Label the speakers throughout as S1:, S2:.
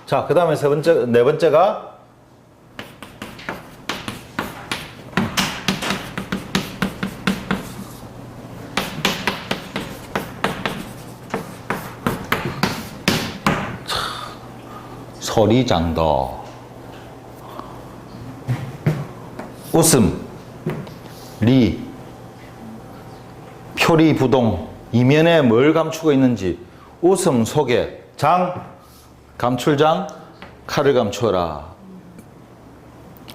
S1: 자, 그 다음에 네 번째가 소리장도. 웃음, 리, 표리부동, 이면에 뭘 감추고 있는지. 웃음 속에 장, 감출장, 칼을 감추어라.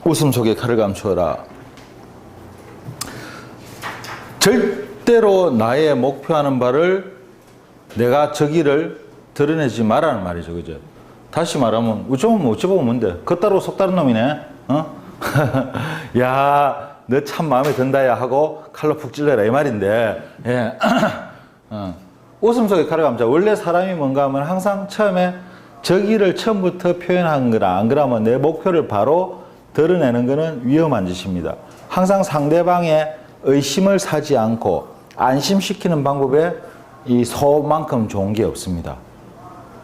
S1: 웃음 속에 칼을 감추어라. 절대로 나의 목표하는 바를 내가 저기를 드러내지 말라는 말이죠. 그죠? 다시 말하면 어찌 보면 뭔데? 겉다로 속다른 놈이네. 어? 야, 너 참 마음에 든다야 하고 칼로 푹 찔러라 이 말인데. 예. 웃음 속에 칼을 감자. 원래 사람이 뭔가 하면 항상 처음에 저기를 처음부터 표현한 거라. 안 그러면 내 목표를 바로 드러내는 거는 위험한 짓입니다. 항상 상대방의 의심을 사지 않고 안심시키는 방법에 이 소만큼 좋은 게 없습니다.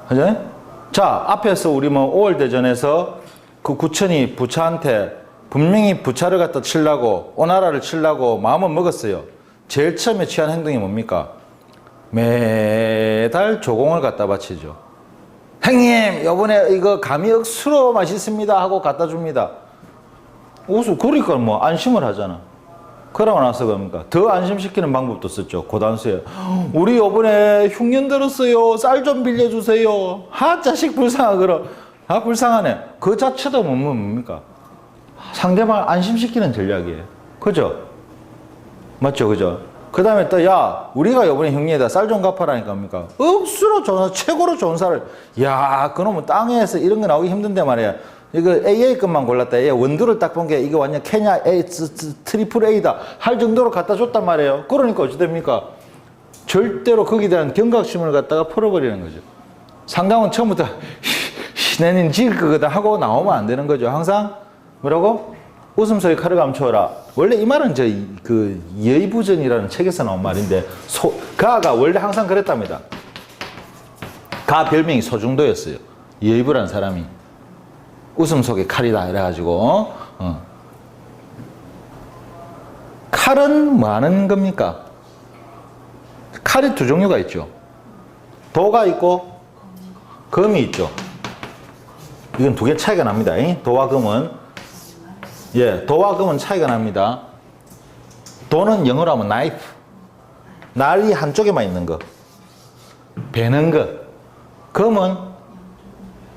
S1: 그죠? 자, 앞에서 우리 뭐 5월 대전에서 그 구천이 부차한테 분명히 부차를 갖다 치려고 오나라를 치려고 마음은 먹었어요. 제일 처음에 취한 행동이 뭡니까? 매달 조공을 갖다 바치죠. 형님, 요번에 이거 감이 억수로 맛있습니다 하고 갖다 줍니다. 그러니까 뭐 안심을 하잖아. 그러고 나서 그럽니까? 더 안심시키는 방법도 썼죠. 고단수에. 우리 요번에 흉년 들었어요. 쌀 좀 빌려주세요. 자식 불쌍하거라. 불쌍하네. 그 자체도 뭡니까? 상대방을 안심시키는 전략이에요. 그죠? 맞죠? 그죠? 그 다음에 또, 야, 우리가 요번에 형님에다 쌀 좀 갚아라니까 뭡니까? 억수로 좋은, 최고로 좋은 쌀을. 야, 그놈은 땅에서 이런 거 나오기 힘든데 말이야. 이거 AA 것만 골랐다. 얘 원두를 딱 본 게 이게 완전 케냐 A, 트리플 A다. 할 정도로 갖다 줬단 말이에요. 그러니까 어찌 됩니까? 절대로 거기에 대한 경각심을 갖다가 풀어버리는 거죠. 상담은 처음부터 내는 지을 거거든 하고 나오면 안 되는 거죠. 항상 뭐라고? 웃음 속에 칼을 감추어라. 원래 이 말은 그 예의부전이라는 책에서 나온 말인데 가가 원래 항상 그랬답니다. 가 별명이 소중도였어요. 예의부라는 사람이. 웃음 속에 칼이다 이래가지고 칼은 뭐 하는 겁니까? 칼이 두 종류가 있죠. 도가 있고 금이 있죠. 이건 두 개 차이가 납니다. 도와 금은 도와 금은 차이가 납니다. 도는 영어로 하면 나이프, 날이 한쪽에만 있는 거, 베는 거. 금은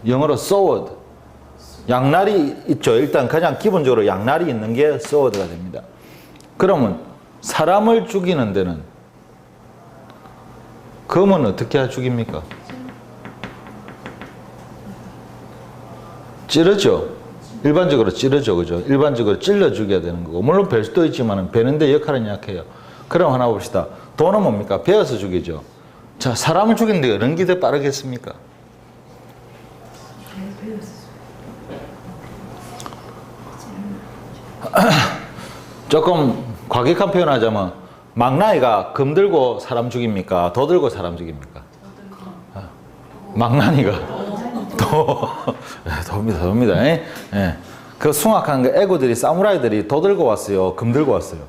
S1: 영어로 sword, 양날이 있죠. 일단 그냥 기본적으로 양날이 있는 게 sword가 됩니다. 그러면 사람을 죽이는 데는 금은 어떻게 죽입니까? 찌르죠. 일반적으로 찌르죠. 그죠? 일반적으로 찔러 죽여야 되는 거고. 물론 벨 수도 있지만 베는데 역할은 약해요. 그럼 하나 봅시다. 도는 뭡니까? 베어서 죽이죠. 자, 사람을 죽이는데 어느 게 더 빠르겠습니까? 조금 과격한 표현 하자면 망나니가 금 들고 사람 죽입니까? 도 들고 사람 죽입니까? 망나니가 도입니다. 예. 그 숭악한 그 애고들이 사무라이들이 도 들고 왔어요. 금 들고 왔어요.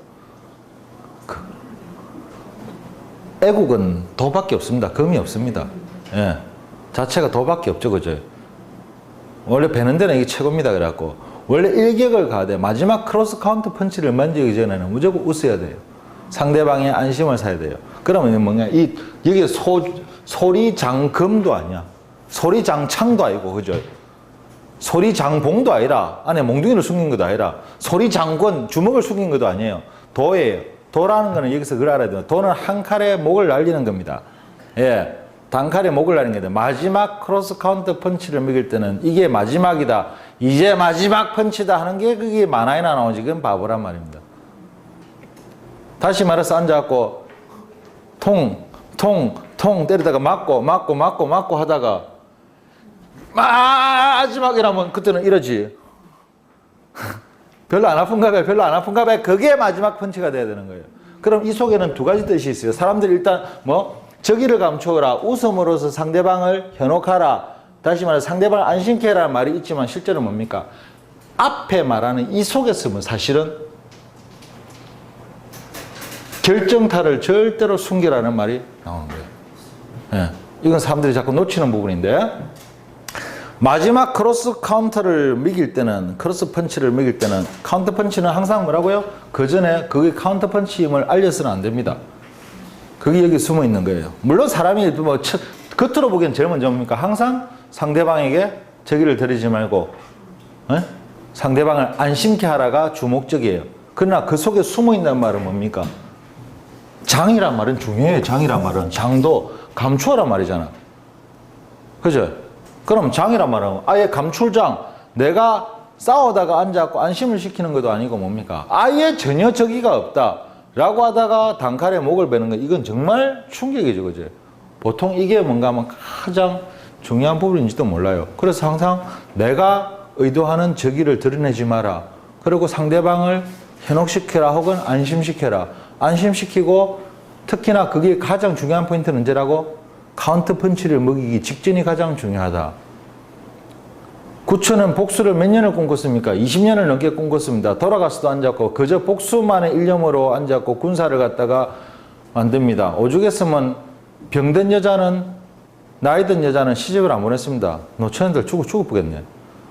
S1: 애국은 도밖에 없습니다. 금이 없습니다. 예. 자체가 도밖에 없죠. 그죠? 원래 베는 데는 이게 최고입니다. 그래갖고 원래 일격을 가되 마지막 크로스 카운트 펀치를 만지기 전에는 무조건 웃어야 돼요. 상대방의 안심을 사야 돼요. 그러면 뭔가 여기 소리장금도 아니야. 소리장창도 아니고, 그죠? 소리장봉도 아니라, 안에 몽둥이를 숨긴 것도 아니라, 소리장권, 주먹을 숨긴 것도 아니에요. 도예요. 도라는 거는 여기서 그걸 알아야 돼요. 도는 한 칼에 목을 날리는 겁니다. 예. 단칼에 목을 날리는 겁니다. 마지막 크로스 카운트 펀치를 먹일 때는 이게 마지막이다. 이제 마지막 펀치다 하는 게 그게 만화에나 나오지. 그건 바보란 말입니다. 다시 말해서 앉아갖고, 통 때리다가 맞고 하다가, 마지막이라면 그때는 이러지. 별로 안 아픈가 봐요. 그게 마지막 펀치가 돼야 되는 거예요. 그럼 이 속에는 두 가지 뜻이 있어요. 사람들이 일단 저기를 감추어라. 웃음으로써 상대방을 현혹하라. 다시 말해 상대방을 안심케 해라는 말이 있지만 실제로 뭡니까? 앞에 말하는 이 속에서는 사실은 결정타를 절대로 숨기라는 말이 나오는 거예요. 예. 이건 사람들이 자꾸 놓치는 부분인데, 마지막 크로스 카운터를 먹일 때는, 크로스 펀치를 먹일 때는, 카운터 펀치는 항상 뭐라고요? 그 전에 그게 카운터 펀치임을 알려서는 안 됩니다. 그게 여기 숨어 있는 거예요. 물론 사람이 뭐 겉으로 보기엔 제일 먼저 뭡니까? 항상 상대방에게 저기를 들이지 말고, 예? 상대방을 안심케 하라가 주목적이에요. 그러나 그 속에 숨어 있는 말은 뭡니까? 장이란 말은 중요해요. 장이란 말은. 장도 감추어란 말이잖아. 그죠? 그럼 장이란 말은 아예 감출장. 내가 싸우다가 앉아갖고 안심을 시키는 것도 아니고 뭡니까? 아예 전혀 적의가 없다. 라고 하다가 단칼에 목을 베는 거, 이건 정말 충격이죠. 그죠? 보통 이게 뭔가 하면 가장 중요한 부분인지도 몰라요. 그래서 항상 내가 의도하는 적의를 드러내지 마라. 그리고 상대방을 현혹시켜라 혹은 안심시켜라. 안심시키고 특히나 그게 가장 중요한 포인트는 언제라고? 카운터 펀치를 먹이기 직전이 가장 중요하다. 구천은 복수를 몇 년을 꿈꿨습니까? 20년을 넘게 꿈꿨습니다. 돌아가서도 앉았고 그저 복수만의 일념으로 앉았고 군사를 갖다가 만듭니다. 오죽했으면 병든 여자는, 나이 든 여자는 시집을 안 보냈습니다. 노처녀들 죽어보겠네.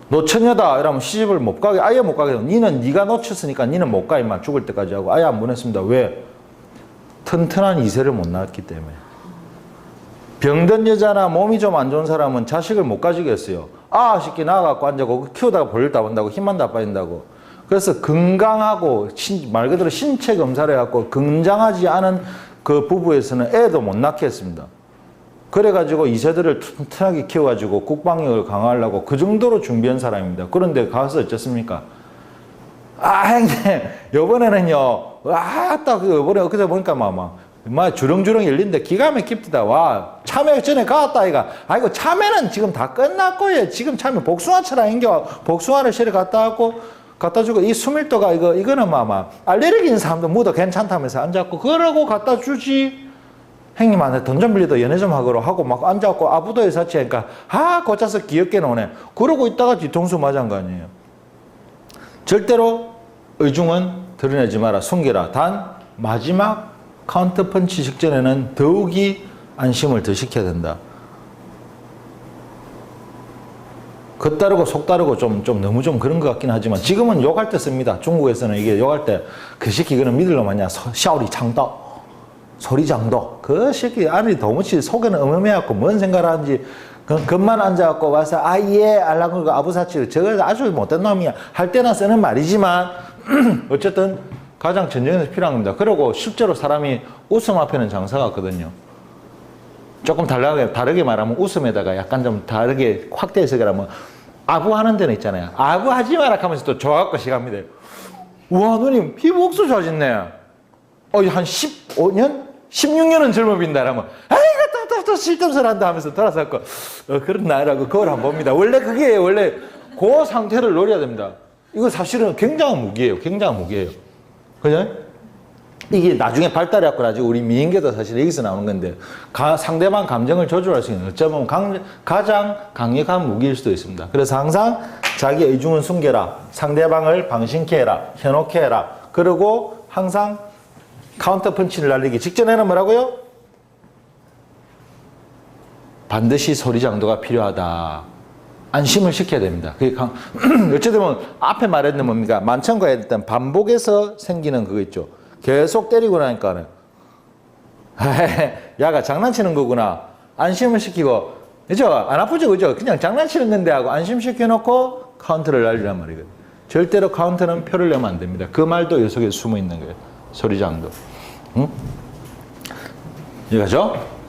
S1: 노처녀다 이러면 시집을 못 가게, 아예 못 가게. 니는 네가 놓쳤으니까 니는 못 가 임마, 죽을 때까지 하고 아예 안 보냈습니다. 왜? 튼튼한 이세를 못 낳았기 때문에. 병든 여자나 몸이 좀 안 좋은 사람은 자식을 못 가지겠어요. 새끼 낳아갖고 앉아고 키우다가 볼일 다 본다고 힘만 다 빠진다고. 그래서 건강하고 말 그대로 신체 검사를 해갖고 건장하지 않은 그 부부에서는 애도 못 낳게 했습니다. 그래가지고 이세들을 튼튼하게 키워가지고 국방력을 강화하려고 그 정도로 준비한 사람입니다. 그런데 가서 어쨌습니까? 형님, 요번에는요, 딱 요번에 엊그제 보니까 주렁주렁 열린데 기가 막힙니다. 참외 전에 갔다 아이가. 아이고, 참외는 지금 다 끝났고요. 지금 참외 복숭아처럼 인겨. 복숭아를 실어 갖다 주고, 이 수밀도가 이거는 알레르기 있는 사람도 묻어 괜찮다면서 앉았고, 그러고 갖다 주지. 형님한테 돈 좀 빌려도 연애 좀 하고 막 앉았고, 아부도에 사치하니까, 고쳐서 귀엽게 노네. 그러고 있다가 뒤통수 맞은 거 아니에요. 절대로 의중은 드러내지 마라. 숨겨라. 단, 마지막 카운터 펀치 직전에는 더욱이 안심을 더 시켜야 된다. 겉다르고 속다르고 좀 너무 좀 그런 것 같긴 하지만 지금은 욕할 때 씁니다. 중국에서는 이게 욕할 때 그 새끼 그는 믿을로 마냐 샤오리 장도 소리 장도 그 새끼 아니 도무지 속에는 어마어마해갖고 뭔 생각을 하는지 겉만 앉아갖고 와서 예 알랑그고 아부사치 저거 아주 못된 놈이야 할 때나 쓰는 말이지만 어쨌든 가장 전쟁에서 필요한 겁니다. 그리고 실제로 사람이 웃음 앞에는 장사가 없거든요. 조금 다르게 말하면 웃음에다가 약간 좀 다르게 확대해서 그러면 아부하는 데는 있잖아요. 아부하지 마라 하면서 또 좋아갖고 시갑니다. 우와 누님 피부 옥수 좋아졌네. 한 15년? 16년은 젊어 보인다 라면 아이고 또 쓸데없는 소리 한다 하면서 돌아서 그런 나이라고 거울 한번 봅니다. 원래 그게 원래 그 상태를 노려야 됩니다. 이거 사실은 굉장한 무기예요. 굉장한 무기예요. 그죠? 이게 나중에 발달해갖고 나중에 우리 미인계도 사실 여기서 나오는 건데 상대방 감정을 조절할 수 있는 어쩌면 가장 강력한 무기일 수도 있습니다. 그래서 항상 자기 의중은 숨겨라. 상대방을 방심케 해라. 현혹케 해라. 그리고 항상 카운터 펀치를 날리기 직전에는 뭐라고요? 반드시 소리 장도가 필요하다. 안심을 시켜야 됩니다. 어찌되면 앞에 말했는 뭡니까? 만천과 했던 반복해서 생기는 그거 있죠. 계속 때리고 나니까는 야가 장난치는 거구나. 안심을 시키고 그죠? 안 아프죠? 그죠? 그냥 장난치는 건데 하고 안심시켜 놓고 카운터를 날리란 말이거든요. 절대로 카운터는 표를 내면 안 됩니다. 그 말도 이 속에 숨어 있는 거예요. 소리장도. 응? 이해가죠?